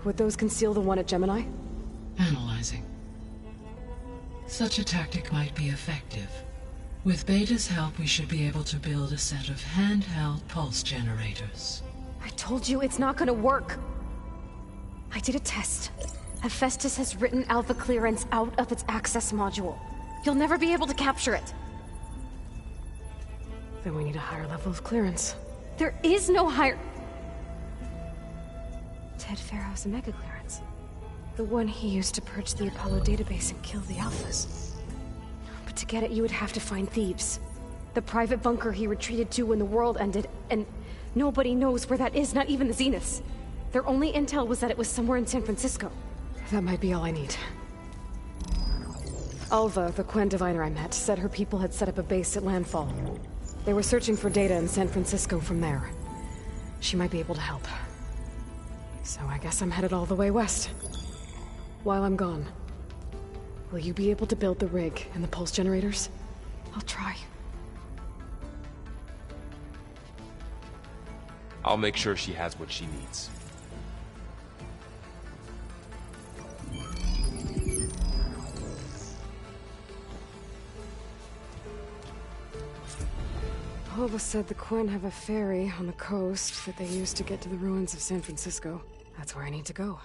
would those conceal the one at Gemini? Analyzing. Such a tactic might be effective. With Beta's help, we should be able to build a set of handheld pulse generators. I told you it's not gonna work. I did a test. Hephaestus has written Alpha clearance out of its access module. You'll never be able to capture it. Then we need a higher level of clearance. There is no higher... Ted Farrow's Omega clearance. The one he used to purge the Apollo database and kill the Alphas. But to get it, you would have to find Thebes. The private bunker he retreated to when the world ended, and nobody knows where that is, not even the Zeniths. Their only intel was that it was somewhere in San Francisco. That might be all I need. Alva, the Quen diviner I met, said her people had set up a base at landfall. They were searching for data in San Francisco from there. She might be able to help. So I guess I'm headed all the way west. While I'm gone, will you be able to build the rig and the pulse generators? I'll try. I'll make sure she has what she needs. Alva said the Quen have a ferry on the coast that they use to get to the ruins of San Francisco. That's where I need to go.